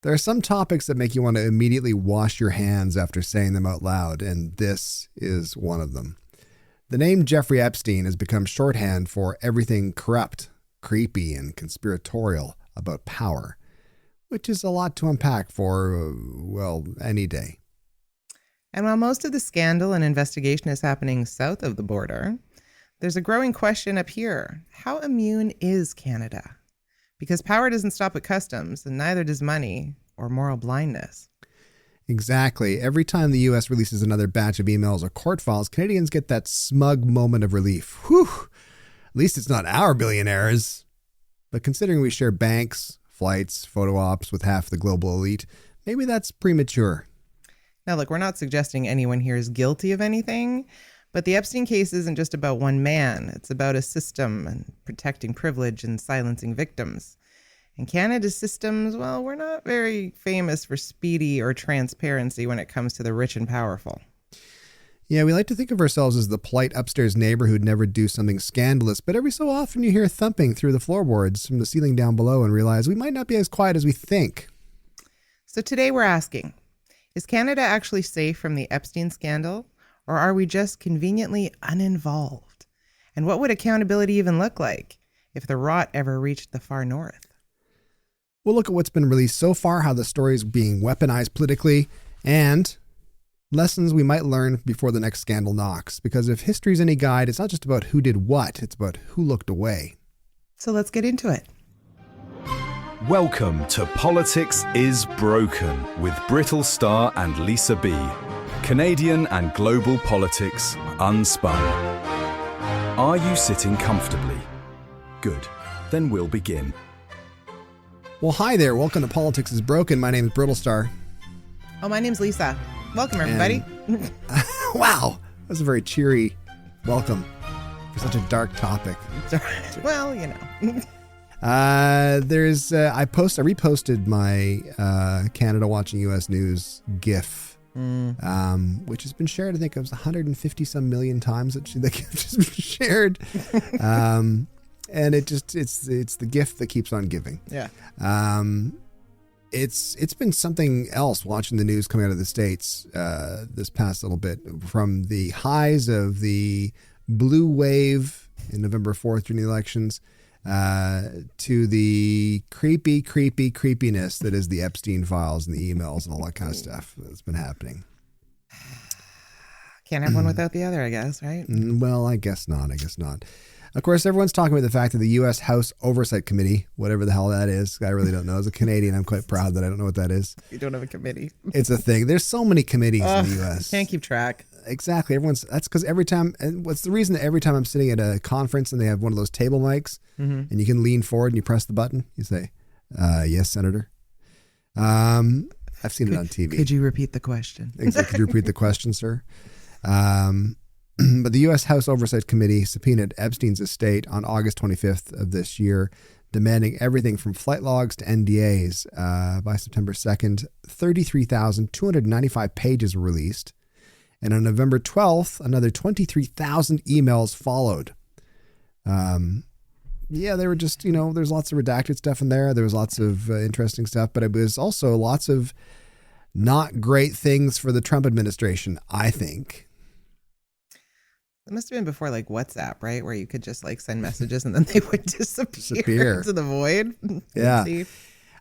There are some topics that make you want to immediately wash your hands after saying them out loud, and this is one of them. The name Jeffrey Epstein has become shorthand for everything corrupt, creepy, and conspiratorial about power, which is a lot to unpack for, any day. And while most of the scandal and investigation is happening south of the border, there's a growing question up here. How immune is Canada? Because power doesn't stop at customs, and neither does money or moral blindness. Exactly. Every time the U.S. releases another batch of emails or court files, Canadians get that smug moment of relief. Whew! At least it's not our billionaires. But considering we share banks, flights, photo ops with half the global elite, maybe that's premature. Now, look, we're not suggesting anyone here is guilty of anything, but the Epstein case isn't just about one man. It's about a system and protecting privilege and silencing victims. And Canada's systems, well, we're not very famous for speedy or transparency when it comes to the rich and powerful. Yeah, we like to think of ourselves as the polite upstairs neighbor who'd never do something scandalous, but every so often you hear thumping through the floorboards from the ceiling down below and realize we might not be as quiet as we think. So today we're asking, is Canada actually safe from the Epstein scandal? Or are we just conveniently uninvolved? And what would accountability even look like if the rot ever reached the far north? We'll look at what's been released so far, how the story is being weaponized politically, and lessons we might learn before the next scandal knocks. Because if history's any guide, it's not just about who did what, it's about who looked away. So let's get into it. Welcome to Politics is Broken with Brittlestar and Lisa B. Canadian and global politics unspun. Are you sitting comfortably? Good. Then we'll begin. Well, hi there. Welcome to Politics is Broken. My name is Brittlestar. Oh, my name's Lisa. Welcome, everybody. Wow. That's a very cheery welcome for such a dark topic. Well, you know. I reposted my Canada Watching U.S. News GIF. Which has been shared, I think it was 150 some million times that the GIF has been shared. And it's the gift that keeps on giving. Yeah. It's been something else watching the news coming out of the States this past little bit, from the highs of the blue wave in November 4th during the elections to the creepiness that is the Epstein files and the emails and all that kind of stuff that's been happening. Can't have one without the other, I guess, right? Well, I guess not. Of course, everyone's talking about the fact that the U.S. House Oversight Committee, whatever the hell that is, I really don't know. As a Canadian, I'm quite proud that I don't know what that is. You don't have a committee. It's a thing. There's so many committees in the U.S. Can't keep track. Exactly. That's because every time, and what's the reason that every time I'm sitting at a conference and they have one of those table mics and you can lean forward and you press the button, you say, yes, Senator. I've seen it on TV. Could you repeat the question? Could you repeat the question, sir? But the U.S. House Oversight Committee subpoenaed Epstein's estate on August 25th of this year, demanding everything from flight logs to NDAs. By September 2nd, 33,295 pages were released. And on November 12th, another 23,000 emails followed. They were just, there's lots of redacted stuff in there. There was lots of interesting stuff, but it was also lots of not great things for the Trump administration, I think. It must have been before WhatsApp, right? Where you could just send messages and then they would disappear into the void. Yeah.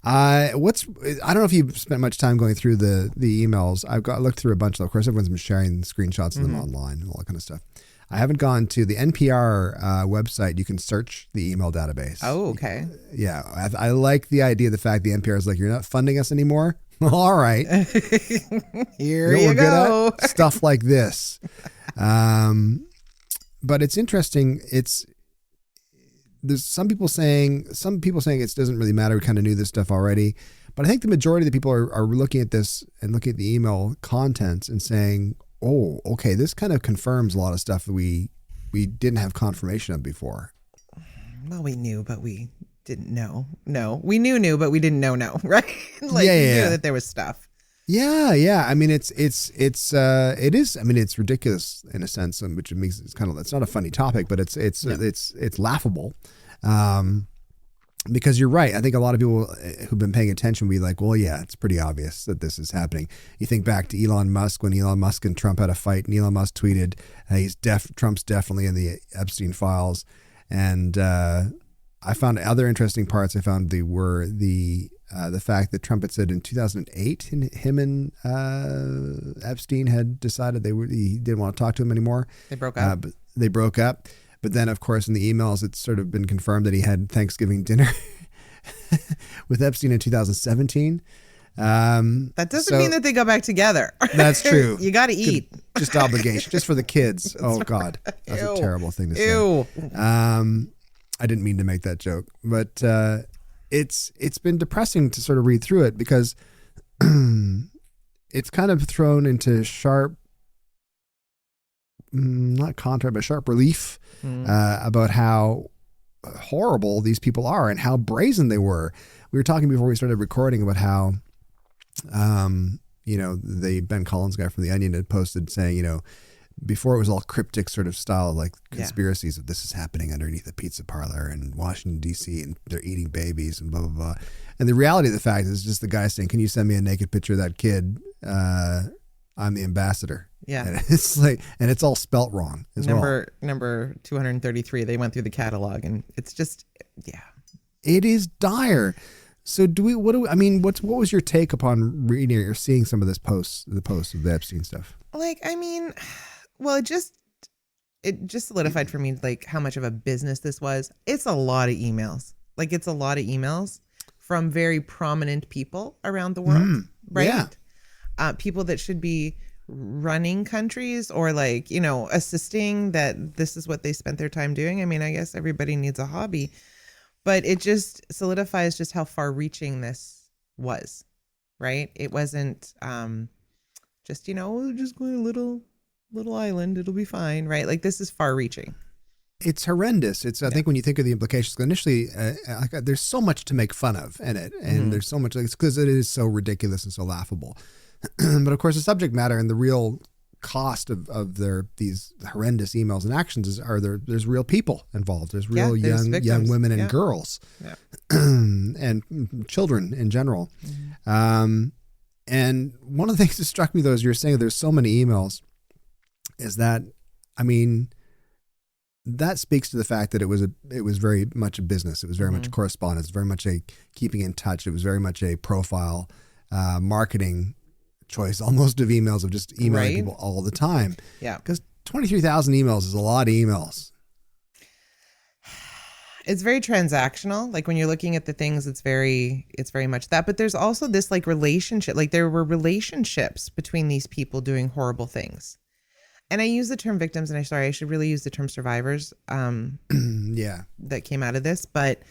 I don't know if you've spent much time going through the emails. Looked through a bunch of them. Of course, everyone's been sharing screenshots of them online and all that kind of stuff. I haven't gone to the NPR website. You can search the email database. Oh, okay. Yeah. I like the idea of the fact the NPR is like, you're not funding us anymore. All right. Here you go. Stuff like this. But it's interesting. There's some people saying it doesn't really matter. We kind of knew this stuff already. But I think the majority of the people are looking at this and looking at the email contents and saying, oh, okay, this kind of confirms a lot of stuff that we didn't have confirmation of before. Well, we knew, but we didn't know. No, we knew, but we didn't know, right? We knew that there was stuff. Yeah. I mean, it is. I mean, it's ridiculous in a sense, which means it's not a funny topic, but it's laughable. because you're right. I think a lot of people who've been paying attention will be like, well, yeah, it's pretty obvious that this is happening. You think back to Elon Musk, when Elon Musk and Trump had a fight, and Elon Musk tweeted, Trump's definitely in the Epstein files. And I found other interesting parts. I found were the fact that Trump had said in 2008, him and Epstein had decided he didn't want to talk to him anymore. They broke up. They broke up. But then, of course, in the emails, it's sort of been confirmed that he had Thanksgiving dinner with Epstein in 2017. That doesn't mean that they go back together. That's true. You got to eat. Just obligation, just for the kids. Oh, God. That's a terrible thing to say. Ew. I didn't mean to make that joke. But it's been depressing to sort of read through it because it's kind of thrown into sharp, not contrast, but sharp relief about how horrible these people are and how brazen they were. We were talking before we started recording about how, the Ben Collins guy from The Onion had posted saying, before it was all cryptic sort of style, like conspiracies of this is happening underneath a pizza parlor in Washington, D.C., and they're eating babies and blah, blah, blah. And the reality of the fact is just the guy saying, can you send me a naked picture of that kid? I'm the ambassador. Yeah. And it's like, and it's all spelt wrong as well. Number 233, they went through the catalog and it's just, yeah. It is dire. So what was your take upon reading or seeing some of the posts of the Epstein stuff? Well, it just solidified for me, like, how much of a business this was. It's a lot of emails. Like, it's a lot of emails from very prominent people around the world, right? Yeah. People that should be running countries or assisting, that this is what they spent their time doing. I mean, I guess everybody needs a hobby, but it just solidifies just how far reaching this was, right? It wasn't just, just going to little island, it'll be fine, right? Like, this is far reaching. It's horrendous. I think when you think of the implications, initially, there's so much to make fun of in it. And there's so much, because it is so ridiculous and so laughable. But of course, the subject matter and the real cost of these horrendous emails and actions there's real people involved. There's real young women and girls and children in general. And one of the things that struck me, though, as you were saying, there's so many emails, is that, that speaks to the fact that it was very much a business. It was very much a correspondence, very much a keeping in touch. It was very much a profile marketing choice, almost, of emails, of just emailing people all the time. Yeah. Because 23,000 emails is a lot of emails. It's very transactional. Like, when you're looking at the things, it's very much that. But there's also this relationship. Like, there were relationships between these people doing horrible things. And I use the term victims, and I should really use the term survivors. That came out of this, but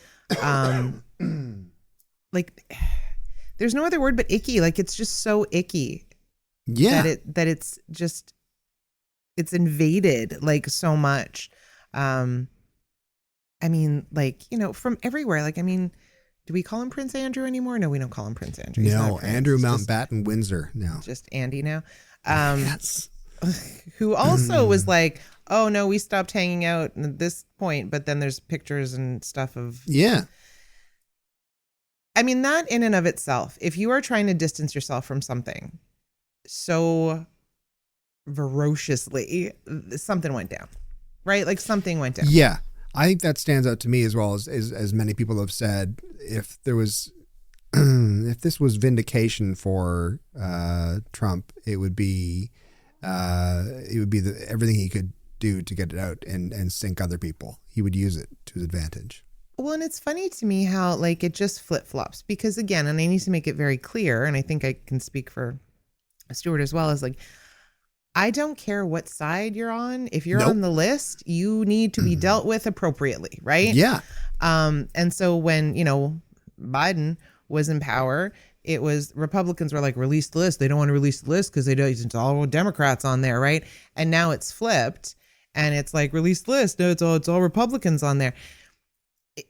there's no other word but icky. Like, it's just so icky. Yeah. That it's invaded so much. From everywhere. Do we call him Prince Andrew anymore? No, we don't call him Prince Andrew. No, Andrew Mountbatten Windsor. No, just Andy now. Yes. Who also was like, oh no, we stopped hanging out at this point, but then there's pictures and stuff of. Yeah. That in and of itself, if you are trying to distance yourself from something so ferociously, something went down, right? Like, something went down. Yeah. I think that stands out to me, as well as many people have said. If this was vindication for Trump, it would be everything he could do to get it out and sink other people. He would use it to his advantage. Well, and it's funny to me how it just flip-flops, because again, and I need to make it very clear, and I think I can speak for Stuart as well, is I don't care what side you're on. If you're on the list, you need to be dealt with appropriately, right? Yeah. And so when, Biden was in power, it was Republicans were like, release the list. They don't want to release the list because it's all Democrats on there, right? And now it's flipped, and it's like, release the list. No, it's all Republicans on there.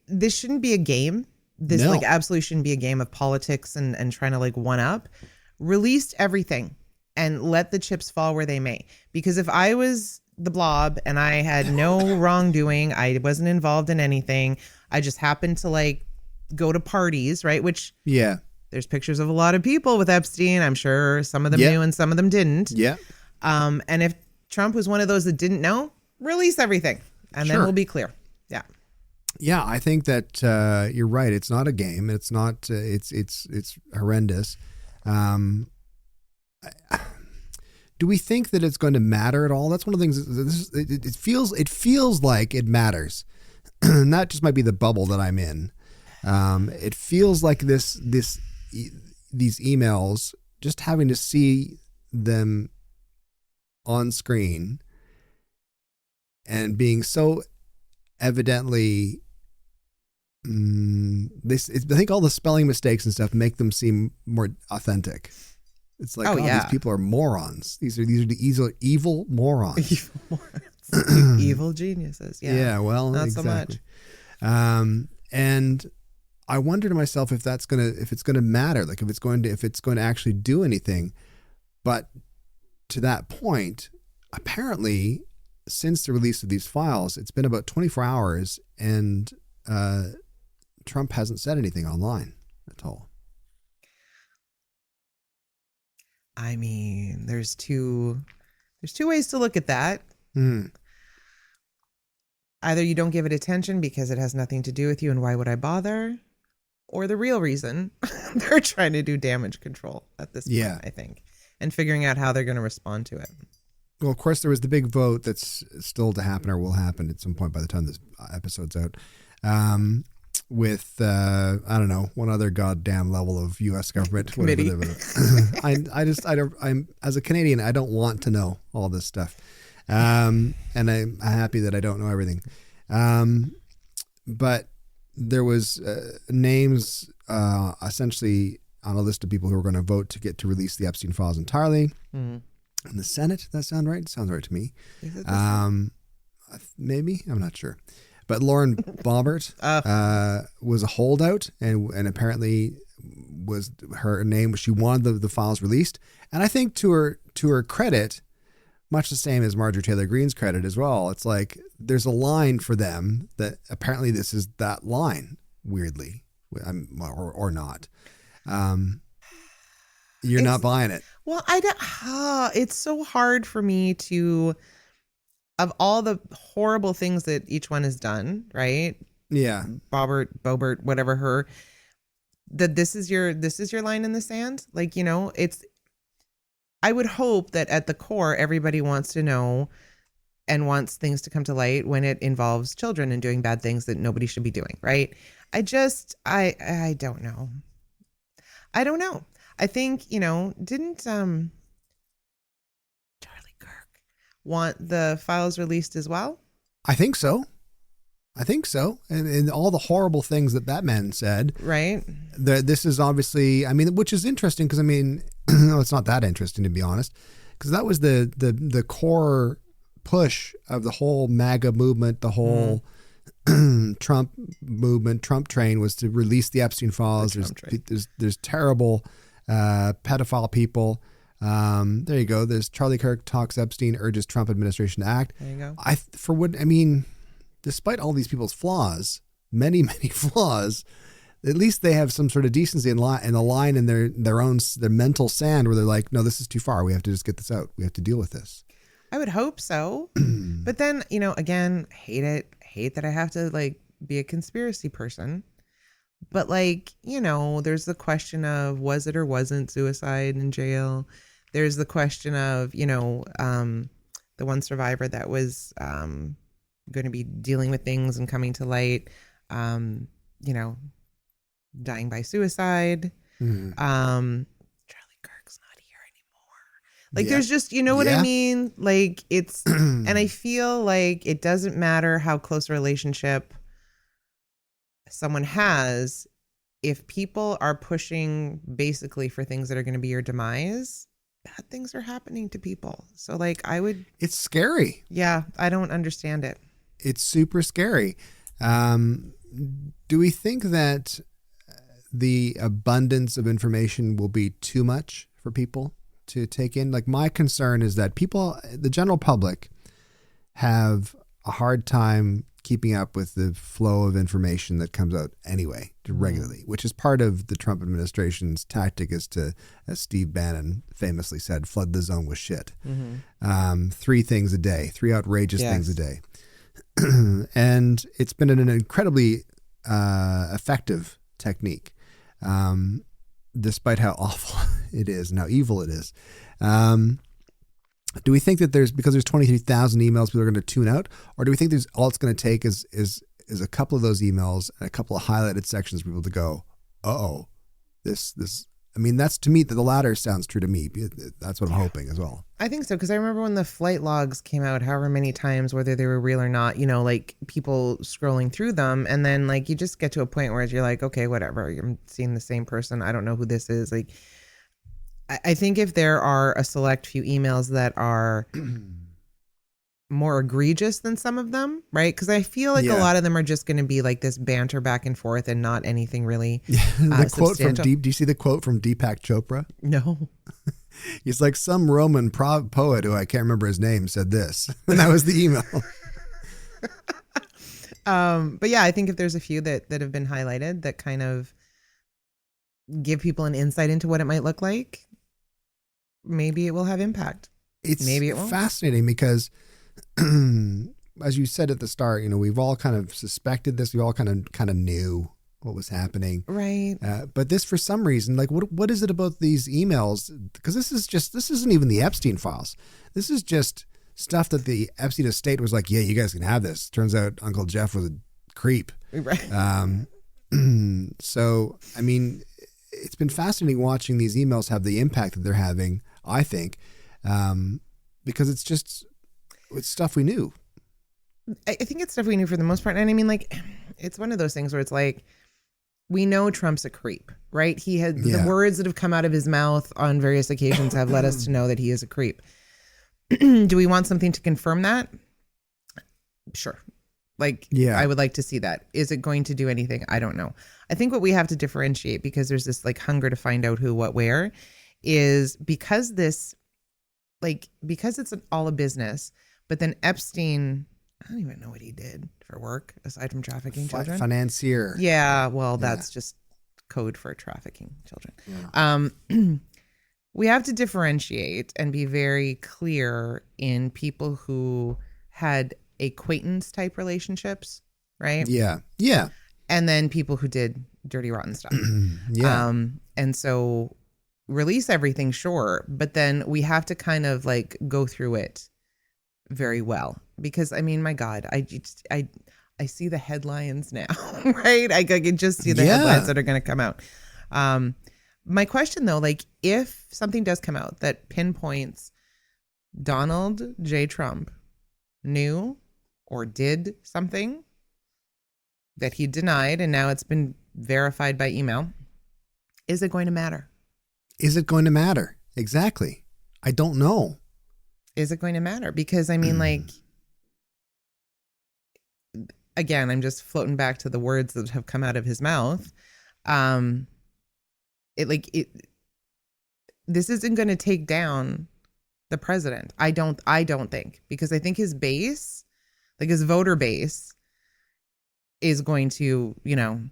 This shouldn't be a game. This absolutely shouldn't be a game of politics and trying to one up. Release everything and let the chips fall where they may. Because if I was the blob and I had no wrongdoing, I wasn't involved in anything, I just happened to go to parties, right? Which Yeah. there's pictures of a lot of people with Epstein. I'm sure some of them Yeah. knew and some of them didn't. Yeah. And if Trump was one of those that didn't know, release everything, and then Sure. we'll be clear. Yeah. Yeah, I think that you're right. It's not a game. It's not. It's horrendous. Do we think that it's going to matter at all? That's one of the things. It feels like it matters, and that just might be the bubble that I'm in. It feels like these emails, just having to see them on screen and being so evidently, I think all the spelling mistakes and stuff make them seem more authentic. It's like, these people are morons. These are evil morons. Evil morons. Evil geniuses. Yeah. Yeah, well, not exactly. so much. And I wonder to myself if it's gonna matter, like if it's going to actually do anything. But to that point, apparently, since the release of these files, it's been about 24 hours, and Trump hasn't said anything online at all. I mean, there's two ways to look at that. Either you don't give it attention because it has nothing to do with you and why would I bother? Or the real reason, they're trying to do damage control at this point, I think, and figuring out how they're going to respond to it. Well, of course, there was the big vote that's still to happen or will happen at some point by the time this episode's out. With I don't know, one other goddamn level of U.S. government committee. I'm as a Canadian, I don't want to know all this stuff, and I'm happy that I don't know everything. But there was names essentially on a list of people who were going to vote to get to release the Epstein files entirely. Mm-hmm. In the Senate, does that sound right? It sounds right to me. Maybe, I'm not sure. But Lauren Boebert was a holdout, and apparently was her name. She wanted the files released, and I think to her credit, much the same as Marjorie Taylor Greene's credit as well. It's like there's a line for them that apparently this is that line. Weirdly, or not. You're not buying it. Well, it's so hard for me to. Of all the horrible things that each one has done, right? Yeah. Boebert, whatever that this is your line in the sand. Like, I would hope that at the core, everybody wants to know and wants things to come to light when it involves children and doing bad things that nobody should be doing. Right. I don't know. I think, didn't, want the files released as well? I think so. And all the horrible things that man said. Right. This is obviously, which is interesting because, it's not that interesting to be honest, because that was the core push of the whole MAGA movement, the whole Trump movement, Trump train was to release the Epstein files. There's terrible pedophile people. There you go. There's Charlie Kirk talks Epstein, urges Trump administration to act. There you go. Despite all these people's flaws, many flaws, at least they have some sort of decency in the line in their mental sand where they're like, no, this is too far. We have to just get this out. We have to deal with this. I would hope so. But then, again, hate that I have to be a conspiracy person. But there's the question of was it or wasn't suicide in jail? There's the question of, the one survivor that was going to be dealing with things and coming to light, dying by suicide. Mm-hmm. Charlie Kirk's not here anymore. There's just, what I mean? It's, and I feel like it doesn't matter how close a relationship someone has, if people are pushing basically for things that are going to be your demise, bad things are happening to people. So it's scary. Yeah. I don't understand it. It's super scary. Do we think that the abundance of information will be too much for people to take in? My concern is that people, the general public, have a hard time keeping up with the flow of information that comes out anyway, regularly, which is part of the Trump administration's tactic is to, as Steve Bannon famously said, flood the zone with shit. 3 things a day, 3 outrageous things a day. And it's been an incredibly effective technique, despite how awful it is and how evil it is. Do we think that because there's 23,000 emails people are going to tune out, or do we think all it's going to take is a couple of those emails and a couple of highlighted sections for people to go, this. I mean, that's to me the latter sounds true to me. That's what I'm hoping as well. I think so, because I remember when the flight logs came out, however many times, whether they were real or not, like people scrolling through them, and then like you just get to a point where you're like, okay, whatever, I'm seeing the same person. I don't know who this is. Like, I think if there are a select few emails that are more egregious than some of them, right? Because I feel like a lot of them are just going to be like this banter back and forth and not anything really the quote from do you see the quote from Deepak Chopra? No. He's like, some Roman poet who I can't remember his name said this. And that was the email. But yeah, I think if there's a few that have been highlighted that kind of give people an insight into what it might look like, maybe it will have impact. Maybe it won't. Fascinating because as you said at the start, we've all kind of suspected this. We all kind of knew what was happening. Right. But this, for some reason, like what is it about these emails? Because this isn't even the Epstein files. This is just stuff that the Epstein estate was like, yeah, you guys can have this. Turns out Uncle Jeff was a creep. Right. So, I mean, it's been fascinating watching these emails have the impact that they're having, I think, because it's stuff we knew. I think it's stuff we knew for the most part. And I mean, like, it's one of those things where it's like, we know Trump's a creep, right? He had the words that have come out of his mouth on various occasions have led us to know that he is a creep. Do we want something to confirm that? Sure. I would like to see that. Is it going to do anything? I don't know. I think what we have to differentiate, because there's this like hunger to find out who, what, where, is because it's all a business, but then Epstein, I don't even know what he did for work aside from trafficking children. Financier. Yeah. Well, that's just code for trafficking children. Yeah. We have to differentiate and be very clear in people who had acquaintance type relationships, right? Yeah. Yeah. And then people who did dirty, rotten stuff. Yeah. And so release everything, sure. But then we have to kind of like go through it very well, because I mean, my God, I see the headlines now, right? I can just see the headlines that are going to come out. My question though, like if something does come out that pinpoints Donald J. Trump knew or did something that he denied, and now it's been verified by email, is it going to matter? Is it going to matter? Exactly. I don't know. Is it going to matter? Because I mean, like, again, I'm just floating back to the words that have come out of his mouth. This isn't going to take down the president. I don't think, because I think his base, like his voter base, is going to, they'll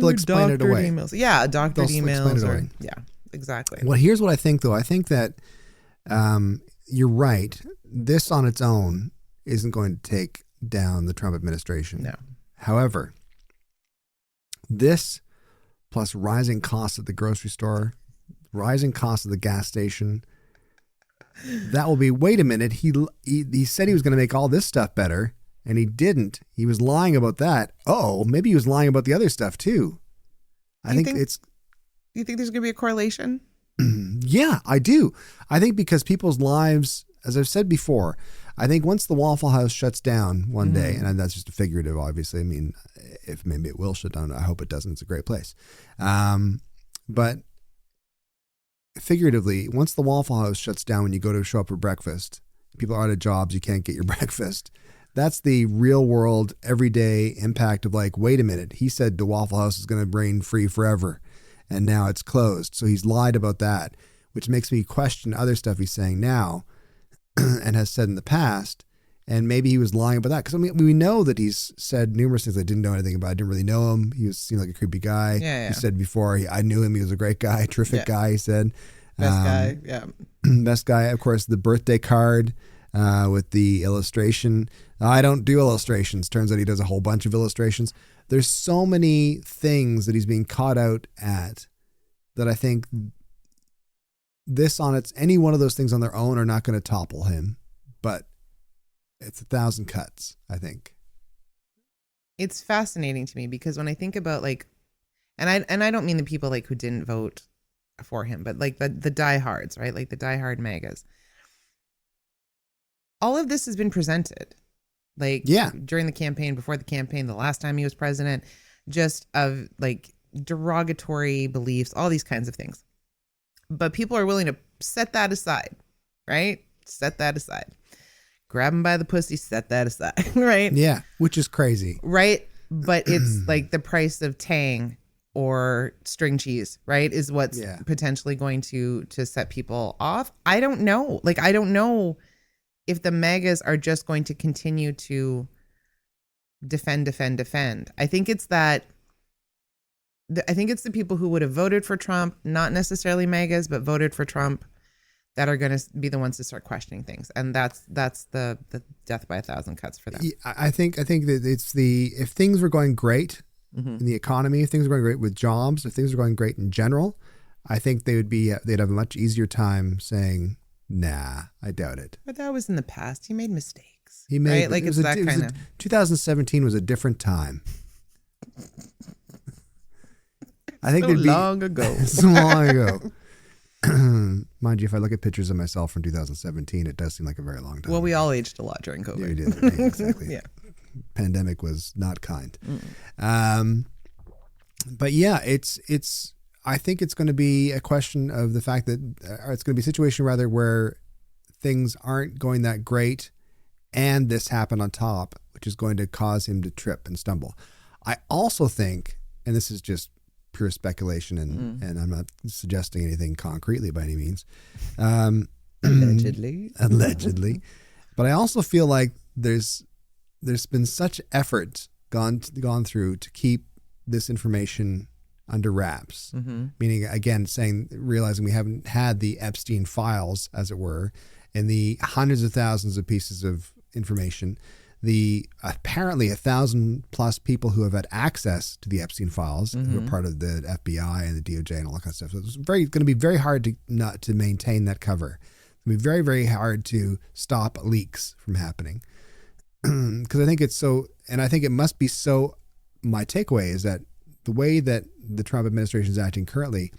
explain it away. Emails. Yeah, doctored emails. Yeah, exactly. Well, here's what I think, though. I think that you're right. This on its own isn't going to take down the Trump administration. No. However, this plus rising costs at the grocery store, rising costs at the gas station, that will be, wait a minute, he said he was going to make all this stuff better, and he didn't. He was lying about that. Oh, maybe he was lying about the other stuff too. I think it's... You think there's going to be a correlation? Yeah, I do. I think because people's lives, as I've said before, I think once the Waffle House shuts down one day, and that's just a figurative, obviously. I mean, if maybe it will shut down, I hope it doesn't. It's a great place. But figuratively, once the Waffle House shuts down, when you go to show up for breakfast, people are out of jobs, you can't get your breakfast. That's the real world, everyday impact of like, wait a minute, he said the Waffle House is going to brain free forever, and now it's closed. So he's lied about that, which makes me question other stuff he's saying now and has said in the past. And maybe he was lying about that. Because I mean, we know that he's said numerous things I didn't know anything about. I didn't really know him. He seemed like a creepy guy. Yeah. He said before, I knew him. He was a great guy, terrific guy, he said. Best guy, yeah. Best guy. Of course, the birthday card with the illustration. I don't do illustrations. Turns out he does a whole bunch of illustrations. There's so many things that he's being caught out at that I think any one of those things on their own are not going to topple him. But it's 1,000 cuts, I think. It's fascinating to me because when I think about like, and I don't mean the people like who didn't vote for him, but like the diehards, right? Like the diehard MAGAs. All of this has been presented, like during the campaign, before the campaign, the last time he was president, just of like derogatory beliefs, all these kinds of things. But people are willing to set that aside, right? Set that aside. Grab him by the pussy, set that aside, right? Yeah, which is crazy. Right? But it's like the price of Tang or string cheese, right? Is what's potentially going to set people off. I don't know. Like, I don't know if the MAGAs are just going to continue to defend. I think it's the people who would have voted for Trump, not necessarily MAGAs, but voted for Trump, that are going to be the ones to start questioning things. And that's the death by 1,000 cuts for them. I think that it's if things were going great in the economy, if things were going great with jobs, if things were going great in general, I think they'd have a much easier time saying, nah, I doubt it. But that was in the past. He made mistakes. He made, right? Like it's that kind of. 2017 was a different time. I think so long ago. So long ago. Mind you, if I look at pictures of myself from 2017, it does seem like a very long time. Well, we all aged a lot during COVID. Yeah, we did. Yeah, exactly. Yeah. Pandemic was not kind. But yeah, it's. I think it's going to be a question of the fact that it's going to be a situation rather where things aren't going that great, and this happened on top, which is going to cause him to trip and stumble. I also think, and this is just pure speculation, and I'm not suggesting anything concretely by any means. Allegedly. But I also feel like there's been such effort gone through to keep this information under wraps. Meaning, again, realizing we haven't had the Epstein files, as it were, and the hundreds of thousands of pieces of information. The apparently 1,000+ people who have had access to the Epstein files, who are part of the FBI and the DOJ and all that kind of stuff. So it's going to be very hard to maintain that cover. It's going to be very, very hard to stop leaks from happening. Because I think it's so, and I think it must be so. My takeaway is that the way that the Trump administration is acting currently,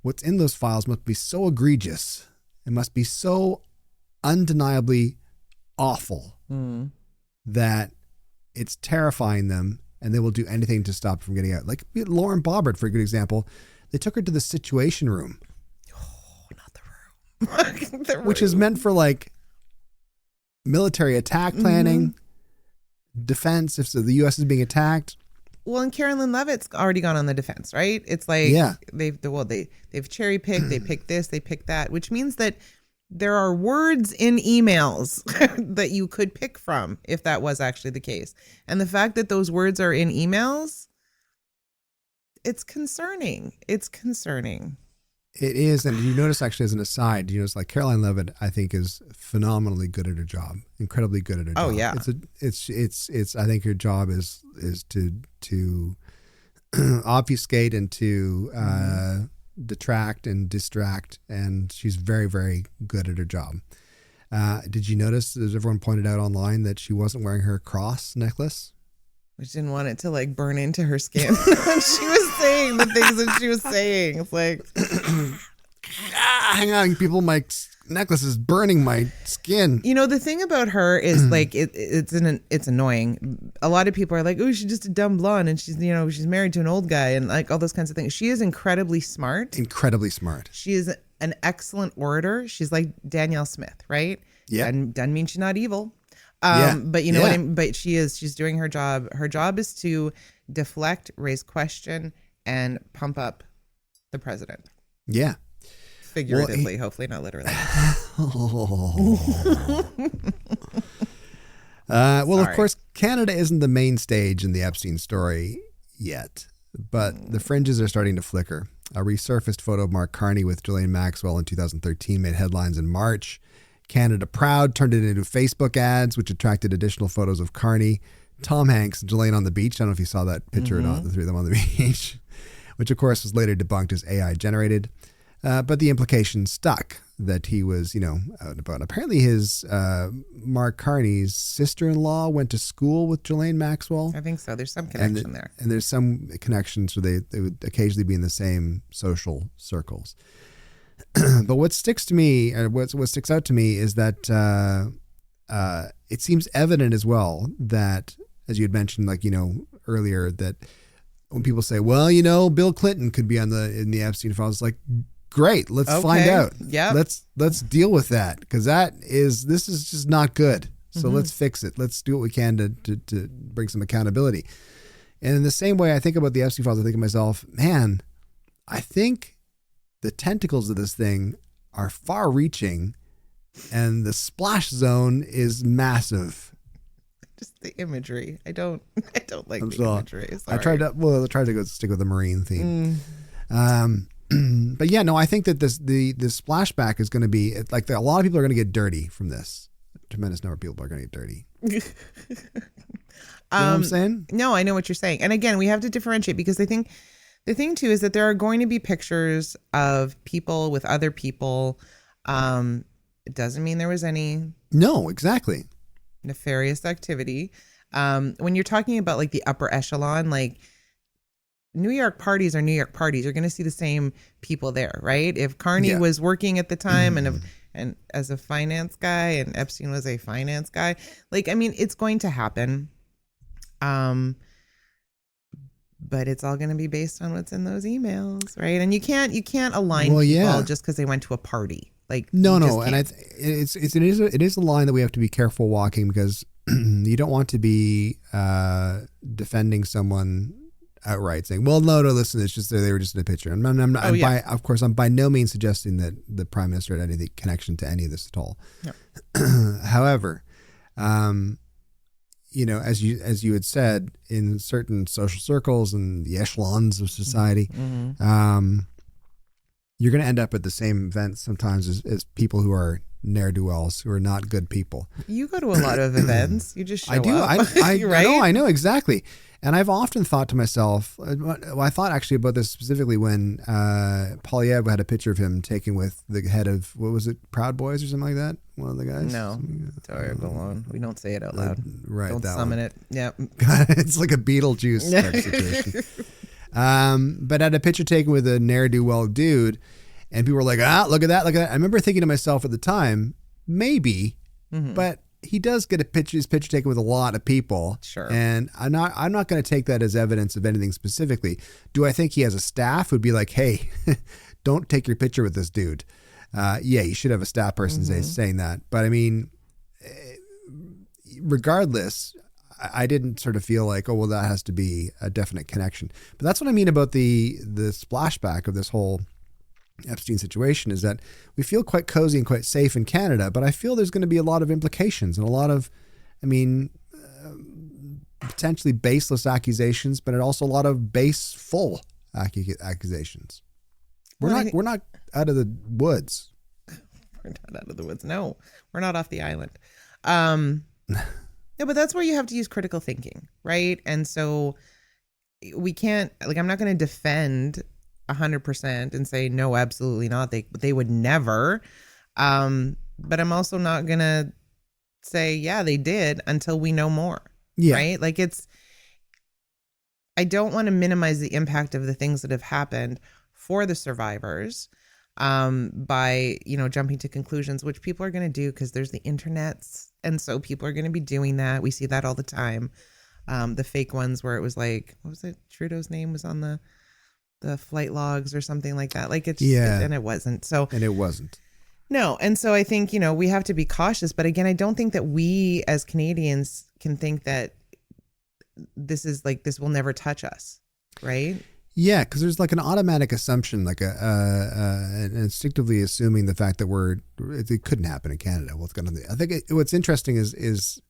what's in those files must be so egregious. It must be so undeniably awful. That it's terrifying them, and they will do anything to stop it from getting out. Like Lauren Boebert, for a good example, they took her to the Situation Room. Oh, not the room. Which is meant for like military attack planning, defense if the U.S. is being attacked. Well, and Carolyn Leavitt's already gone on the defense, right? It's like they've cherry picked, they picked this, they picked that, which means that there are words in emails that you could pick from if that was actually the case. And the fact that those words are in emails, it's concerning. It's concerning. It is. And you notice, actually, as an aside, you notice like Caroline Leavitt, I think, is phenomenally good at her job, incredibly good at her job. Oh, yeah. It's I think her job is to obfuscate and to detract and distract, and she's very, very good at her job. Did you notice, as everyone pointed out online, that she wasn't wearing her cross necklace? Which didn't want it to like burn into her skin. She was saying the things that she was saying. It's like, hang on, people, my necklace is burning my skin. You know, the thing about her is like it's annoying. A lot of people are like, oh, she's just a dumb blonde, and she's married to an old guy, and like all those kinds of things. She is incredibly smart. She is an excellent orator. She's like Danielle Smith, right? Yeah. And doesn't mean she's not evil. But you know what I mean? But she's doing her job. Her job is to deflect, raise question, and pump up the president. Yeah. Figuratively, hopefully not literally. Well, of Sorry. course, Canada isn't the main stage in the Epstein story yet, but the fringes are starting to flicker. A resurfaced photo of Mark Carney with Ghislaine Maxwell in 2013 made headlines in March. Canada Proud turned it into Facebook ads, which attracted additional photos of Carney, Tom Hanks, and Ghislaine on the beach. I don't know if you saw that picture or not, the three of them on the beach, which of course was later debunked as AI generated. But the implication stuck that he was, out and about. Apparently his Mark Carney's sister-in-law went to school with Ghislaine Maxwell. I think so. There's some connection there. And there's some connections where they would occasionally be in the same social circles. But what sticks to me, or what sticks out to me, is that it seems evident as well that, as you had mentioned, earlier, that when people say, well, Bill Clinton could be in the Epstein files, like, great, let's find out. Yeah, let's deal with that, because this is just not good. So let's fix it. Let's do what we can to bring some accountability. And in the same way I think about the Epstein files, I think to myself, man, I think the tentacles of this thing are far reaching and the splash zone is massive. Just the imagery. I don't like the imagery. Sorry. I tried to go stick with the Marine theme. But yeah, no, I think that the splashback is going to be like a lot of people are going to get dirty from this. A tremendous number of people are going to get dirty. You know what I'm saying? No, I know what you're saying. And again, we have to differentiate, because I think the thing too is that there are going to be pictures of people with other people. It doesn't mean there was any exactly nefarious activity. When you're talking about like the upper echelon, like New York parties are New York parties. You're going to see the same people there, right? If Carney was working at the time and as a finance guy, and Epstein was a finance guy, it's going to happen. But it's all going to be based on what's in those emails, right? And you can't align people just because they went to a party. No, and it is a line that we have to be careful walking, because you don't want to be defending someone outright, saying, "Well, no, listen, it's just they were just in a picture." And I'm by no means suggesting that the Prime Minister had any connection to any of this at all. No. However, as you had said, in certain social circles and the echelons of society, you're going to end up at the same events sometimes as people who are ne'er-do-wells, who are not good people. You go to a lot of events. You just show I do. up. Right? I know exactly. And I've often thought to myself, I thought actually about this specifically when Polyev had a picture of him taken with the head of, what was it, Proud Boys or something like that? One of the guys? No. Sorry, go on. We don't say it out loud. Right. Don't summon it. Yeah. It's like a Beetlejuice type situation. But I had a picture taken with a ne'er-do-well dude, and people were like, look at that, look at that. I remember thinking to myself at the time, maybe, but he does get his picture taken with a lot of people. Sure. And I'm not going to take that as evidence of anything specifically. Do I think he has a staff who'd be like, hey, don't take your picture with this dude? You should have a staff person saying that. But I mean, regardless, I didn't sort of feel like, oh, well, that has to be a definite connection. But that's what I mean about the splashback of this whole Epstein situation, is that we feel quite cozy and quite safe in Canada, but I feel there's going to be a lot of implications and a lot of, potentially baseless accusations, but also a lot of baseful accusations. We're not out of the woods. We're not out of the woods. No, we're not off the island. Yeah, but that's where you have to use critical thinking, right? And so we can't, I'm not going to defend 100% and say, no, absolutely not. They would never. But I'm also not going to say, yeah, they did, until we know more. Yeah. Right? I don't want to minimize the impact of the things that have happened for the survivors by, jumping to conclusions, which people are going to do because there's the internets. And so people are going to be doing that. We see that all the time. The fake ones where it was like, what was it? Trudeau's name was on the flight logs or something like that. And it wasn't. And it wasn't. No. And so I think, we have to be cautious. But again, I don't think that we as Canadians can think that this will never touch us. Right. Yeah, because there's an automatic assumption, instinctively assuming the fact that it couldn't happen in Canada. I think what's interesting is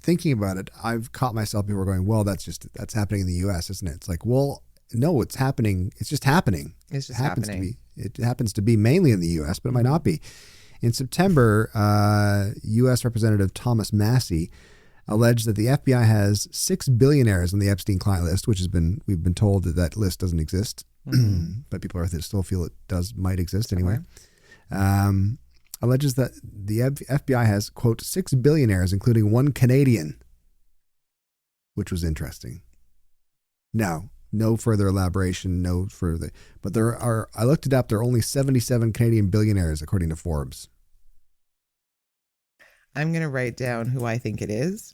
thinking about it, I've caught myself before going, well, that's happening in the U.S., isn't it? It's like, well, no, it's happening. It's just happening. It's just happening. It happens to be mainly in the U.S., but it might not be. In September, U.S. Representative Thomas Massey alleged that the FBI has 6 billionaires on the Epstein client list, which we've been told that list doesn't exist, but people still feel it might exist anyway. Alleges that the FBI has, quote, 6 billionaires, including 1 Canadian, which was interesting. Now, no further elaboration, but I looked it up, there are only 77 Canadian billionaires, according to Forbes. I'm going to write down who I think it is.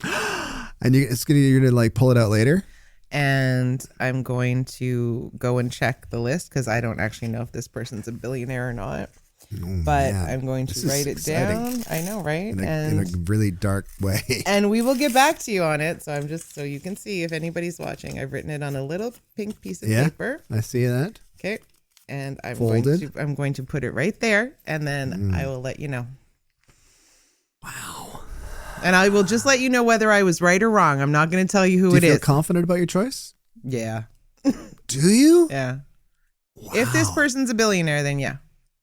And you're going to like pull it out later? And I'm going to go and check the list because I don't actually know if this person's a billionaire or not. But man, I'm going to write it down. I know, right? In a really dark way. And we will get back to you on it. So I'm just so you can see if anybody's watching. I've written it on a little pink piece of paper. I see that. Okay. And I'm going to put it right there, and then I will let you know. Wow. And I will just let you know whether I was right or wrong. I'm not going to tell you who it is. Do you feel confident about your choice? Yeah. Do you? Yeah. Wow. If this person's a billionaire, then yeah.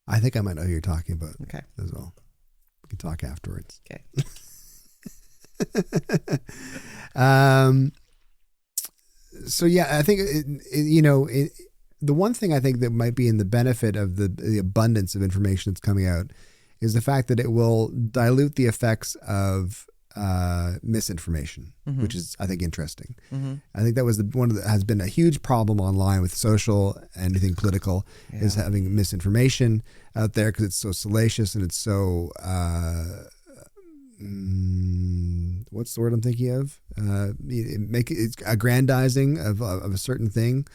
I think I might know who you're talking about. Okay. As well. We can talk afterwards. Okay. So yeah, I think the one thing I think that might be in the benefit of the abundance of information that's coming out is the fact that it will dilute the effects of misinformation, which is, I think, interesting. I think that was has been a huge problem online with social, anything political, is having misinformation out there because it's so salacious and it's so what's the word I'm thinking of? It's aggrandizing of a certain thing,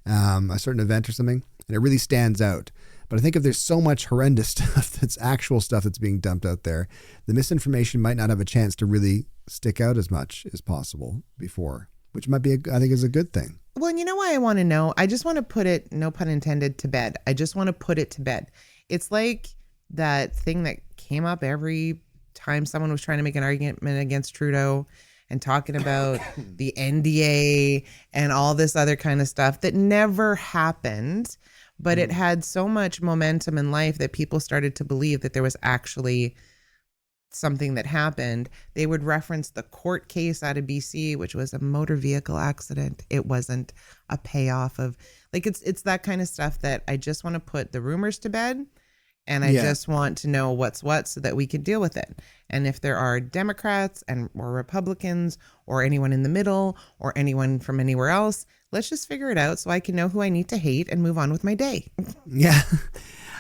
a certain event or something, and it really stands out. But I think if there's so much horrendous stuff that's actual stuff that's being dumped out there, the misinformation might not have a chance to really stick out as much as possible before, which might be, I think, is a good thing. Well, and you know why I want to know? I just want to put it, no pun intended, to bed. I just want to put it to bed. It's like that thing that came up every time someone was trying to make an argument against Trudeau and talking about the NDA and all this other kind of stuff that never happened. But it had so much momentum in life that people started to believe that there was actually something that happened. They would reference the court case out of BC, which was a motor vehicle accident. It wasn't a payoff of, like, it's that kind of stuff that I just want to put the rumors to bed. And I just want to know what's what so that we can deal with it. And if there are Democrats or Republicans or anyone in the middle or anyone from anywhere else, let's just figure it out so I can know who I need to hate and move on with my day. Yeah.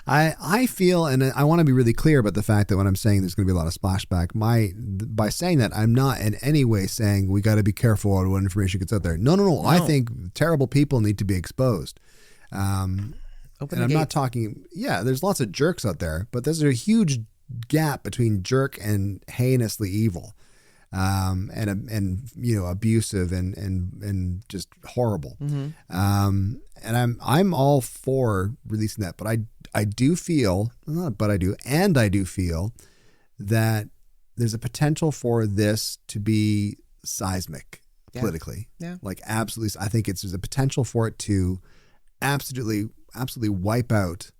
I feel, and I want to be really clear about the fact that when I'm saying there's going to be a lot of splashback, by saying that, I'm not in any way saying we got to be careful what information gets out there. No. I think terrible people need to be exposed. Open and I'm not talking, there's lots of jerks out there, but there's a huge gap between jerk and heinously evil, and abusive and just horrible. And I'm all for releasing that, but I do feel that there's a potential for this to be seismic politically. Yeah. Like absolutely, I think there's a potential for it to absolutely wipe out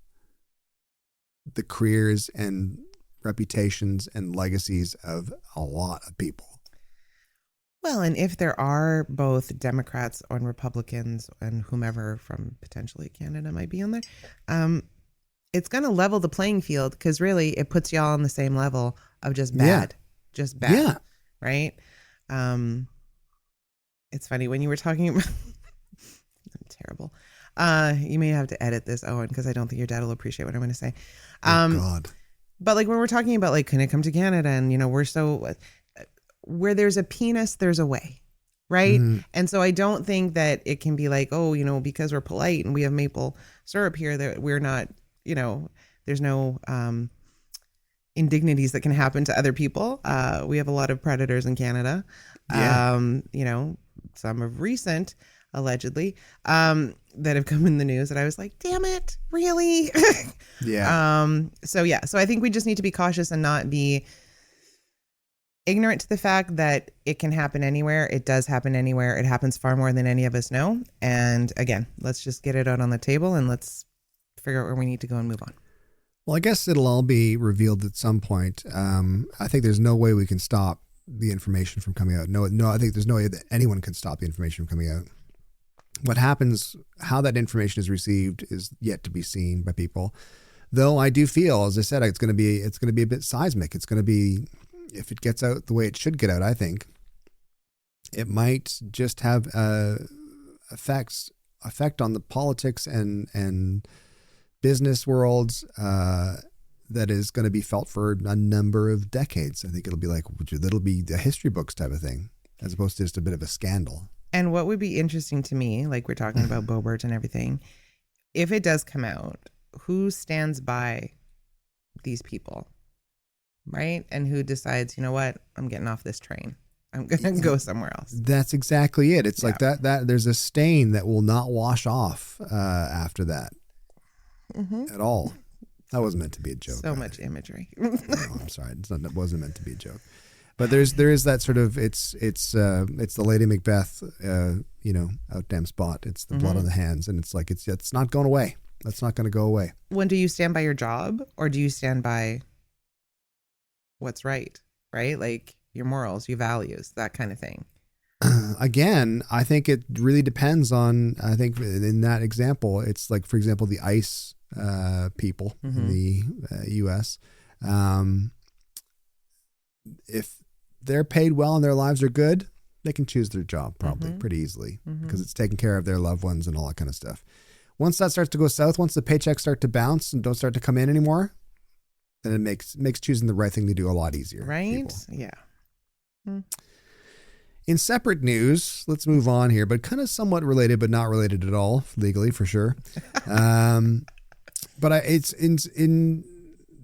the careers and reputations and legacies of a lot of people. Well, and if there are both Democrats and Republicans and whomever from potentially Canada might be on there, it's going to level the playing field because really it puts y'all on the same level of just bad. Yeah. Right? It's funny when you were talking about I'm terrible. You may have to edit this, Owen, because I don't think your dad will appreciate what I'm going to say. God. But like when we're talking about like, can it come to Canada? And, we're so, where there's a penis, there's a way. Right. And so I don't think that it can be like, oh, because we're polite and we have maple syrup here that we're not, there's no indignities that can happen to other people. We have a lot of predators in Canada. Yeah. Some of recent, allegedly, that have come in the news that I was like, damn it, really? Yeah. So I think we just need to be cautious and not be ignorant to the fact that it can happen anywhere. It does happen anywhere. It happens far more than any of us know. And again, let's just get it out on the table and let's figure out where we need to go and move on. Well, I guess it'll all be revealed at some point. I think there's no way we can stop the information from coming out. No, I think there's no way that anyone can stop the information from coming out. What happens, how that information is received is yet to be seen by people. Though I do feel, as I said, it's going to be a bit seismic. It's going to be, if it gets out the way it should get out, I think it might just have effect on the politics and business worlds that is going to be felt for a number of decades. I think it'll be a history books type of thing, as opposed to just a bit of a scandal. And what would be interesting to me, like we're talking about Boebert and everything, if it does come out, who stands by these people, right? And who decides, you know what, I'm getting off this train. I'm going to go somewhere else. That's exactly it. It's like that there's a stain that will not wash off after that at all. That wasn't meant to be a joke. So much imagery. No, I'm sorry. It wasn't meant to be a joke. But there is that sort of it's the Lady Macbeth out damn spot. It's the blood on the hands, and it's like it's not going away. That's not going to go away. When do you stand by your job, or do you stand by what's right? Right, like your morals, your values, that kind of thing. Again, I think it really depends on. I think in that example, it's like, for example, the ICE people in the U.S. If they're paid well and their lives are good, they can choose their job probably pretty easily because it's taking care of their loved ones and all that kind of stuff. Once that starts to go south, once the paychecks start to bounce and don't start to come in anymore, then it makes choosing the right thing to do a lot easier. Right? Yeah. In separate news, let's move on here, but kind of somewhat related, but not related at all, legally for sure. But it's in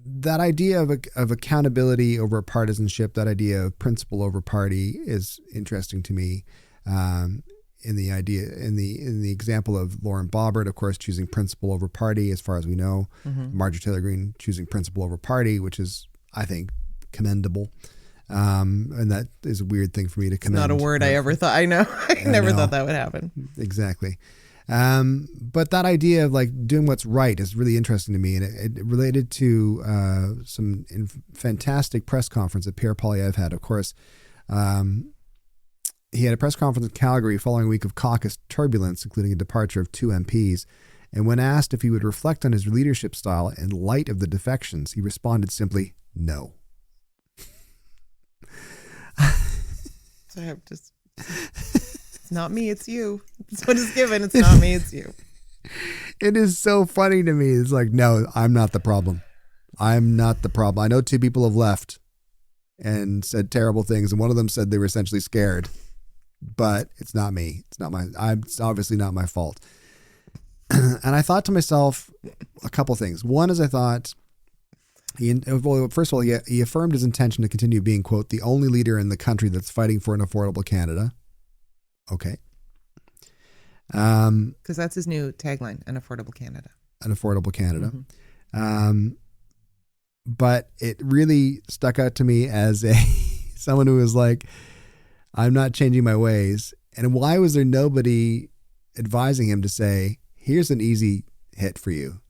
that idea of accountability over partisanship, that idea of principle over party is interesting to me. In the example of Lauren Boebert, of course, choosing principle over party, as far as we know, Marjorie Taylor Greene choosing principle over party, which is, I think, commendable. And that is a weird thing for me to commend. It's not a word I ever thought. I know. I never thought that would happen. Exactly. But that idea of like doing what's right is really interesting to me. And it related to some fantastic press conference that Pierre Poilievre had. Of course, he had a press conference in Calgary following a week of caucus turbulence, including a departure of 2 MPs. And when asked if he would reflect on his leadership style in light of the defections, he responded simply, no. So I have just, it's not me, it's you. It's what is given. It's not me, it's you. It is so funny to me. It's like, no, I'm not the problem. I'm not the problem. I know 2 people have left and said terrible things, and one of them said they were essentially scared. But it's not me. It's obviously not my fault. And I thought to myself a couple things. One is I thought, first of all, he affirmed his intention to continue being, quote, the only leader in the country that's fighting for an affordable Canada. Okay. Because that's his new tagline, an affordable Canada. An affordable Canada. But it really stuck out to me as someone who was like, I'm not changing my ways. And why was there nobody advising him to say, here's an easy hit for you?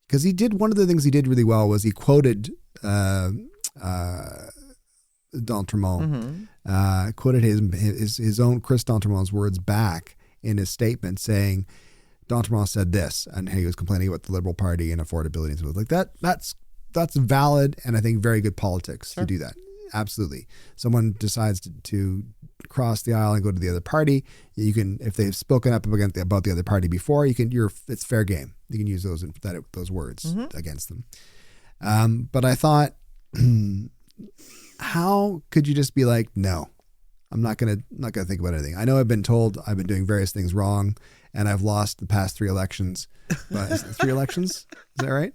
Because he did, one of the things he did really well was he quoted D'Entremont, quoted his own Chris D'Entremont's words back in his statement, saying D'Entremont said this, and he was complaining about the Liberal Party and affordability and so like that. That's valid, and I think very good politics to do that. Absolutely. Someone decides to cross the aisle and go to the other party. You can, if they've spoken up about the other party before, it's fair game. You can use those words against them. But I thought, how could you just be like, no, I'm not gonna think about anything. I know I've been told I've been doing various things wrong, and I've lost the past 3 elections. But is it 3 elections? Is that right?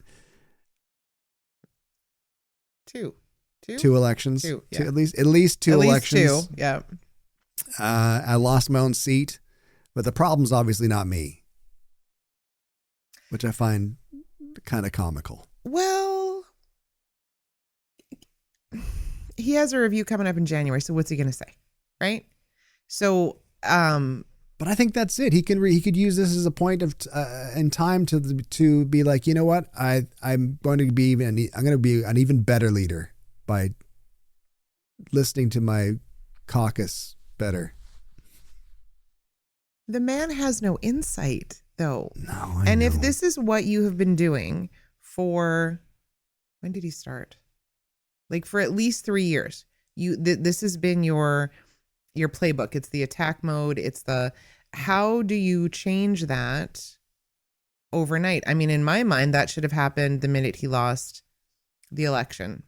2. 2 elections. 2, yeah. At least 2 elections. At least 2, yeah. I lost my own seat, but the problem's obviously not me, which I find kind of comical. Well, he has a review coming up in January. So what's he going to say? Right. So, but I think that's it. He could use this as a point of in time to be like, you know what, I'm going to be an even better leader by listening to my caucus better. The man has no insight, though. No, and if this is what you have been doing for, when did he start? Like for at least 3 years. This has been your playbook. It's the attack mode. It's how do you change that overnight? I mean, in my mind, that should have happened the minute he lost the election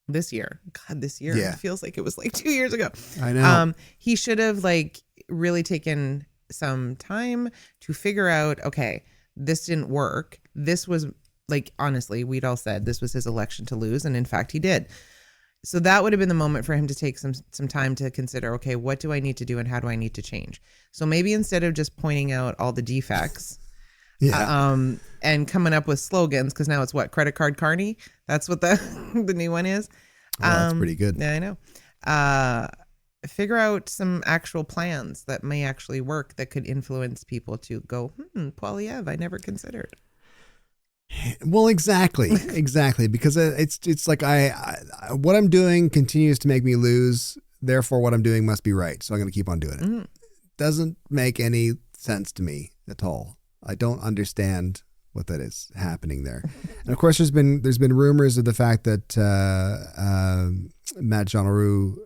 this year. God, this year. Yeah. It feels like it was like 2 years ago. I know. He should have like really taken some time to figure out, okay, this didn't work. This was like, honestly, we'd all said this was his election to lose. And in fact, he did. So that would have been the moment for him to take some time to consider, okay, what do I need to do and how do I need to change? So maybe instead of just pointing out all the defects and coming up with slogans, because now it's what, credit card Carney? That's what the new one is. Well, that's pretty good. Yeah, I know. Figure out some actual plans that may actually work that could influence people to go, Poilievre, I never considered. Well, exactly, because it's like what I'm doing continues to make me lose. Therefore, what I'm doing must be right. So I'm going to keep on doing it. Mm-hmm. Doesn't make any sense to me at all. I don't understand what that is happening there. And of course, there's been rumors of the fact that Matt Jean Leroux,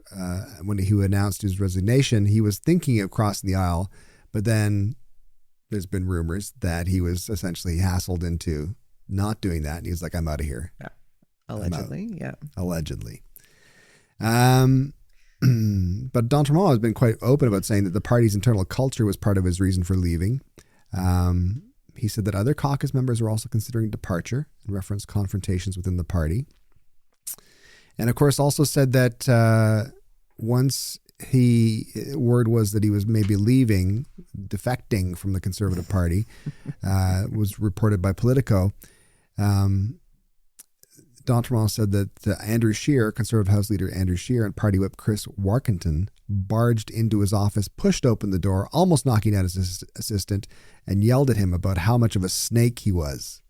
when he announced his resignation, he was thinking of crossing the aisle, but then there's been rumors that he was essentially hassled into not doing that. And he was like, I'm out of here. Yeah. Allegedly. Yeah. Allegedly. But D'Entremont has been quite open about saying that the party's internal culture was part of his reason for leaving. He said that other caucus members were also considering departure and referenced confrontations within the party. And of course also said that once word was that he was maybe leaving, defecting from the Conservative Party, was reported by Politico. D'Entremont said that Andrew Scheer, Conservative House Leader Andrew Scheer, and Party Whip Chris Warkentin barged into his office, pushed open the door, almost knocking out his assistant, and yelled at him about how much of a snake he was.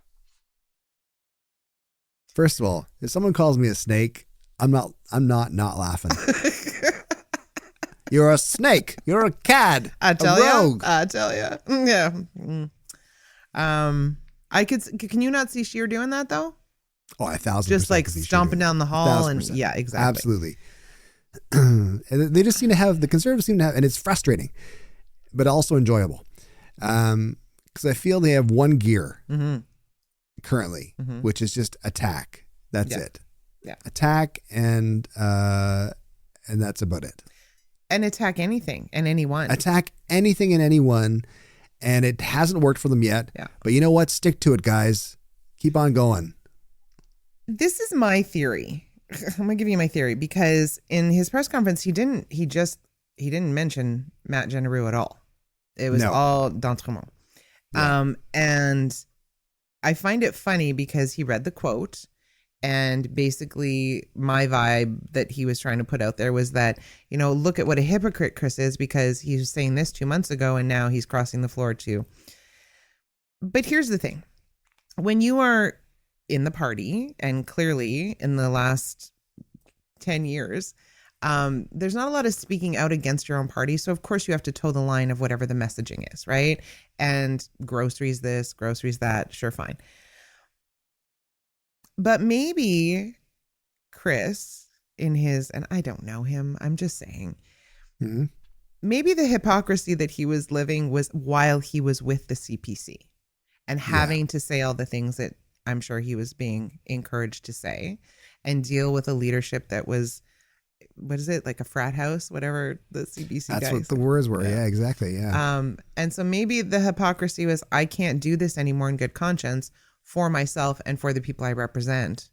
First of all, if someone calls me a snake, I'm not laughing. You're a snake. You're a cad. I tell rogue. I tell you. Yeah. Can you not see Scheer doing that though? Oh, 1,000%. Just like stomping down the hall 1,000%. and yeah, exactly. Absolutely. And they just seem to have, the Conservatives seem to have, and it's frustrating, but also enjoyable. Because I feel they have one gear currently, which is just attack. That's it. Yeah. Attack and that's about it. And attack anything and anyone. Attack anything and anyone. And it hasn't worked for them yet. Yeah. But you know what? Stick to it, guys. Keep on going. This is my theory. I'm going to give you my theory because in his press conference, he didn't mention Matt Jean Leroux at all. It was all D'Entremont. Yeah. And I find it funny because he read the quote and basically my vibe that he was trying to put out there was that, look at what a hypocrite Chris is because he was saying this 2 months ago and now he's crossing the floor too. But here's the thing. When you are in the party and clearly in the last 10 years, there's not a lot of speaking out against your own party. So of course you have to toe the line of whatever the messaging is, right? And groceries this, groceries that, sure, fine. But maybe Chris and I don't know him, I'm just saying, maybe the hypocrisy that he was living was while he was with the CPC and having to say all the things that I'm sure he was being encouraged to say and deal with a leadership that was, what is it, like a frat house, whatever the CBC That's guys what the words were. Yeah, exactly. Yeah. And so maybe the hypocrisy was, I can't do this anymore in good conscience for myself and for the people I represent.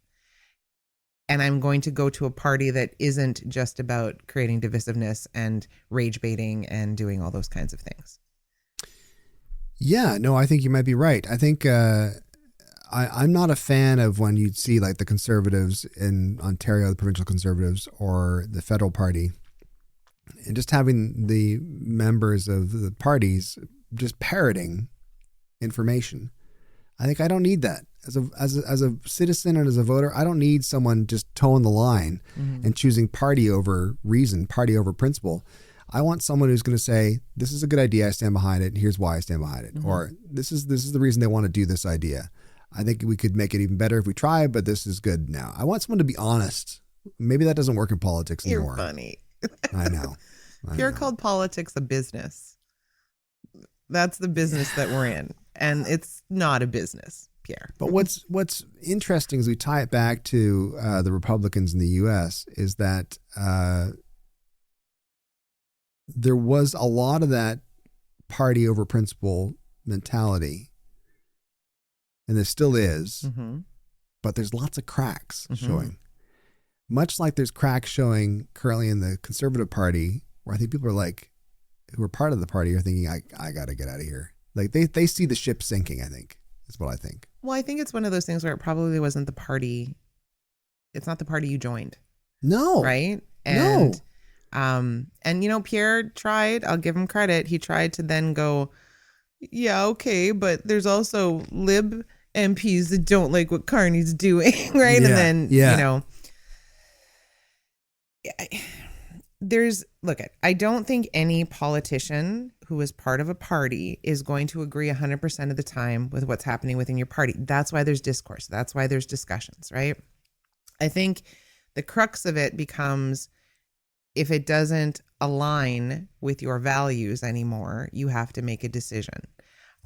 And I'm going to go to a party that isn't just about creating divisiveness and rage baiting and doing all those kinds of things. Yeah, no, I think you might be right. I think I'm not a fan of when you see like the Conservatives in Ontario, the provincial Conservatives, or the federal party, and just having the members of the parties just parroting information. I think I don't need that as a citizen and as a voter. I don't need someone just towing the line and choosing party over reason, party over principle. I want someone who's going to say, this is a good idea, I stand behind it, and here's why I stand behind it. Or this is the reason they want to do this idea. I think we could make it even better if we try, but this is good now. I want someone to be honest. Maybe that doesn't work in politics anymore. You're funny. I know. You're called politics a business. That's the business that we're in. And it's not a business, Pierre. But what's interesting as we tie it back to the Republicans in the U.S. is that there was a lot of that party over principle mentality, and there still is, but there's lots of cracks showing. Much like there's cracks showing currently in the Conservative Party, where I think people are like, who are part of the party are thinking, I got to get out of here. Like they see the ship sinking, I think, is what I think. Well, I think it's one of those things where it probably wasn't the party. It's not the party you joined. No. Right? And, and Pierre tried, I'll give him credit. He tried to then go, yeah, okay, but there's also Lib MPs that don't like what Carney's doing, right? Yeah, And then, I don't think any politician who is part of a party is going to agree 100% of the time with what's happening within your party. That's why there's discourse. That's why there's discussions, right? I think the crux of it becomes, if it doesn't align with your values anymore, you have to make a decision.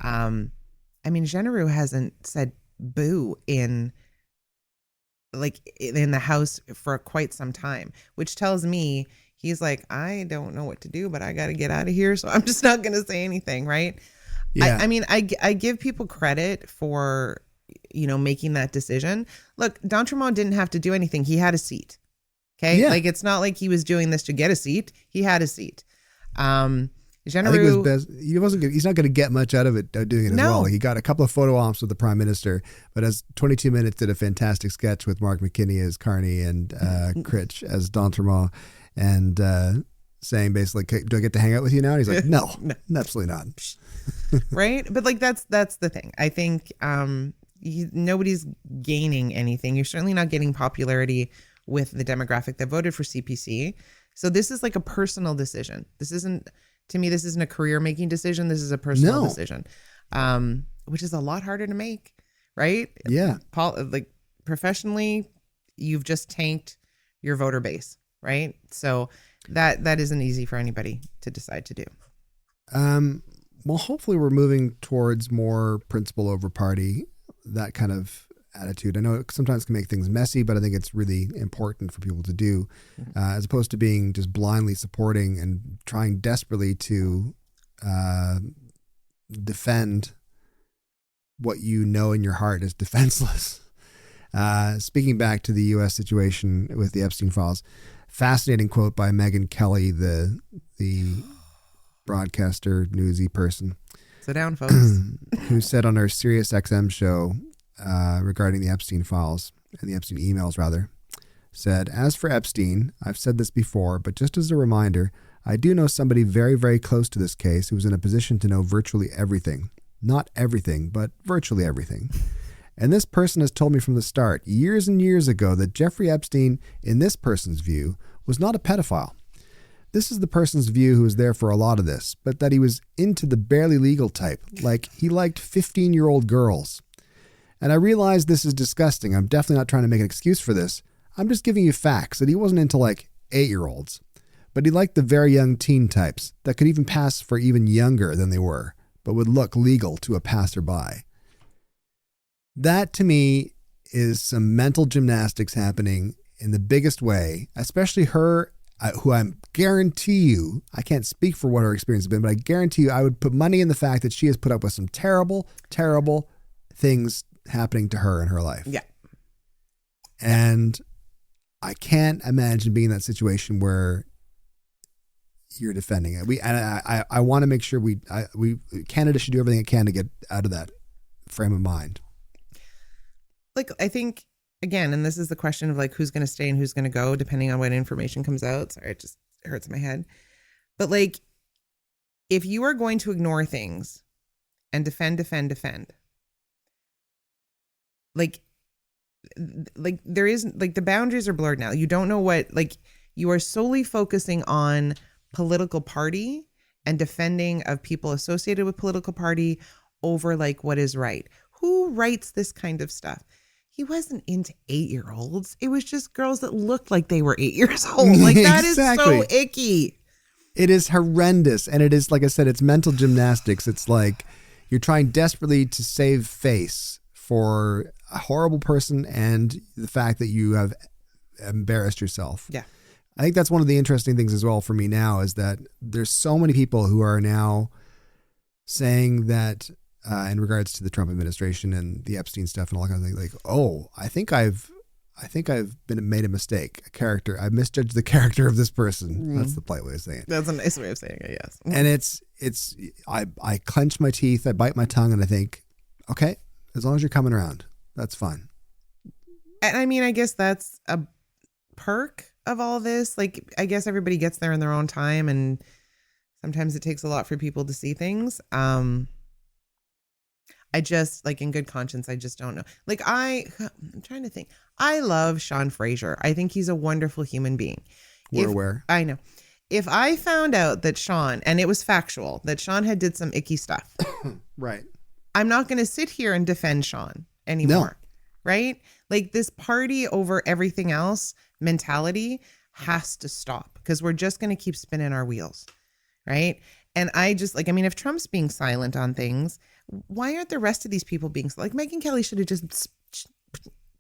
Genereux hasn't said boo in the House for quite some time, which tells me he's like, I don't know what to do, but I got to get out of here. So I'm just not going to say anything. Right. Yeah. I give people credit for, making that decision. Look, D'Entremont didn't have to do anything. He had a seat. Okay. Yeah. Like, it's not like he was doing this to get a seat. He had a seat. Genereux, I think it was best. He's not going to get much out of it doing it as well. He got a couple of photo ops with the Prime Minister, but as 22 Minutes did a fantastic sketch with Mark McKinney as Carney and Critch as D'Entremont, and saying basically, do I get to hang out with you now? And he's like, no, absolutely not. Right? But that's the thing. I think nobody's gaining anything. You're certainly not getting popularity with the demographic that voted for CPC. So this is like a personal decision. To me, this isn't a career-making decision. This is a personal decision, which is a lot harder to make, right? Yeah. Professionally, you've just tanked your voter base, right? So that isn't easy for anybody to decide to do. Well, hopefully we're moving towards more principle over party, that kind of attitude. I know it sometimes can make things messy, but I think it's really important for people to do, as opposed to being just blindly supporting and trying desperately to defend what you know in your heart is defenseless. Speaking back to the U.S. situation with the Epstein files, fascinating quote by Megyn Kelly, the broadcaster, newsy person. Sit down, folks. Who said on her Sirius XM show, regarding the Epstein files and the Epstein emails rather, said, as for Epstein, I've said this before, but just as a reminder, I do know somebody very, very close to this case who was in a position to know virtually everything. Not everything, but virtually everything. And this person has told me from the start, years and years ago, that Jeffrey Epstein, in this person's view, was not a pedophile. This is the person's view who was there for a lot of this, but that he was into the barely legal type, like he liked 15-year-old girls. And I realize this is disgusting. I'm definitely not trying to make an excuse for this. I'm just giving you facts that he wasn't into like 8-year-olds, but he liked the very young teen types that could even pass for even younger than they were, but would look legal to a passerby. That to me is some mental gymnastics happening in the biggest way, especially her, who I guarantee you, I can't speak for what her experience has been, but I guarantee you I would put money in the fact that she has put up with some terrible, terrible things happening to her in her life. Yeah. And I can't imagine being in that situation where you're defending it. I want to make sure Canada should do everything it can to get out of that frame of mind. like, I think, again, and this is the question of like who's going to stay and who's going to go, depending on what information comes out. Sorry, it just hurts my head. But like, if you are going to ignore things and defend, like there is, like, the boundaries are blurred now. You don't know what, like, you are solely focusing on political party and defending of people associated with political party over like what is right. Who writes this kind of stuff? He wasn't into 8-year-olds. It was just girls that looked like they were 8 years old. Like, that Exactly. is so icky. It is horrendous. And it is, like I said, it's mental gymnastics. It's like you're trying desperately to save face for a horrible person and the fact that you have embarrassed yourself. Yeah. I think that's one of the interesting things as well for me now is that there's so many people who are now saying that in regards to the Trump administration and the Epstein stuff and all that kind of thing, like, oh, I think I've been made a mistake. I misjudged the character of this person. That's the polite way of saying it. That's a nice way of saying it, yes. And I clench my teeth, I bite my tongue, and I think, okay, as long as you're coming around, that's fine. And I mean, I guess that's a perk of all this. Like, I guess everybody gets there in their own time, and sometimes it takes a lot for people to see things. I just, like, in good conscience, I just don't know. Like, I'm trying to think. I love Sean Fraser. I think he's a wonderful human being. We're aware. I know. If I found out that Sean, and it was factual, that Sean had did some icky stuff. Right. I'm not going to sit here and defend Sean anymore. No. Right? Like, this party over everything else mentality has to stop, because we're just going to keep spinning our wheels. Right? And I just, like, I mean, if Trump's being silent on things, why aren't the rest of these people being, like, Megyn Kelly should have just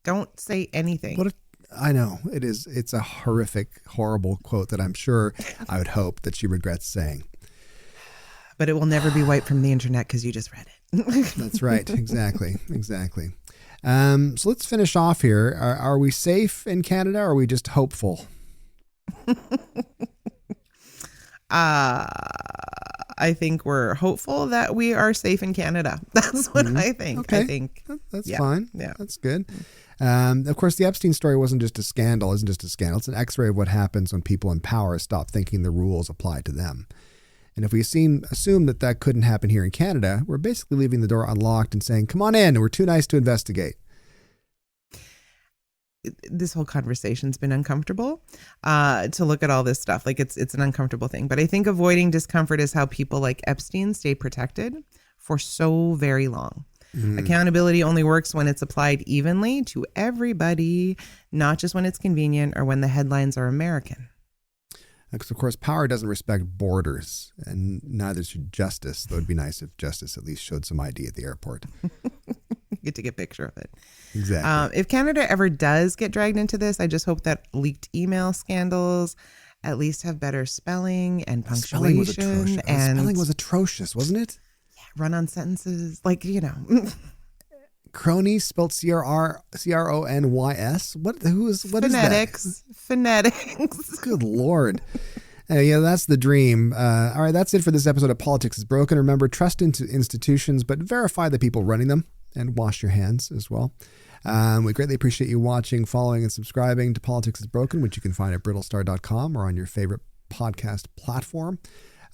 don't say anything. I know it is. It's a horrific, horrible quote that I'm sure I would hope that she regrets saying. But it will never be wiped from the internet because you just read it. That's right. Exactly. So let's finish off here. Are we safe in Canada, or are we just hopeful? I think we're hopeful that we are safe in Canada. That's what I think. Okay. I think that's fine. Yeah. That's good. Of course, the Epstein story isn't just a scandal. It's an x-ray of what happens when people in power stop thinking the rules apply to them. And if we assume that couldn't happen here in Canada, we're basically leaving the door unlocked and saying, come on in, we're too nice to investigate. This whole conversation's been uncomfortable to look at all this stuff. Like, it's an uncomfortable thing. But I think avoiding discomfort is how people like Epstein stay protected for so very long. Accountability only works when it's applied evenly to everybody, not just when it's convenient or when the headlines are American. Because, of course, power doesn't respect borders, and neither should justice. Though it'd be nice if justice at least showed some ID at the airport. Get to get a picture of it. Exactly. If Canada ever does get dragged into this, I just hope that leaked email scandals at least have better spelling and punctuation. Spelling was atrocious, wasn't it? Yeah, run-on sentences, like, you know. Cronies spelled CRONYS. What is that? Phonetics. Good Lord. Yeah, that's the dream. All right, that's it for this episode of Politics is Broken. Remember, trust into institutions, but verify the people running them, and wash your hands as well. We greatly appreciate you watching, following, and subscribing to Politics is Broken, which you can find at brittlestar.com or on your favorite podcast platform,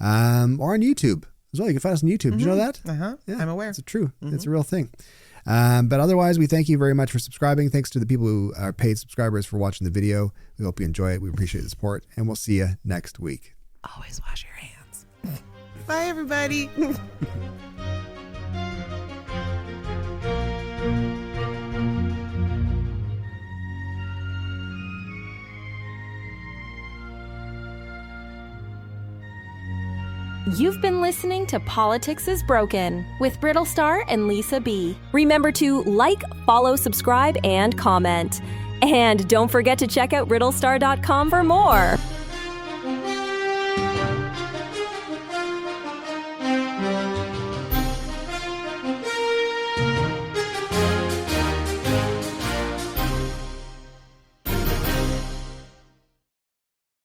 or on YouTube as well. You can find us on YouTube. Did you know that? Yeah, I'm aware. It's true. It's a real thing. But otherwise, we thank you very much for subscribing. Thanks to the people who are paid subscribers for watching the video. We hope you enjoy it. We appreciate the support, and we'll see you next week. Always wash your hands. Bye, everybody. You've been listening to Politics is Broken with Brittlestar and Lisa B. Remember to like, follow, subscribe, and comment. And don't forget to check out brittlestar.com for more.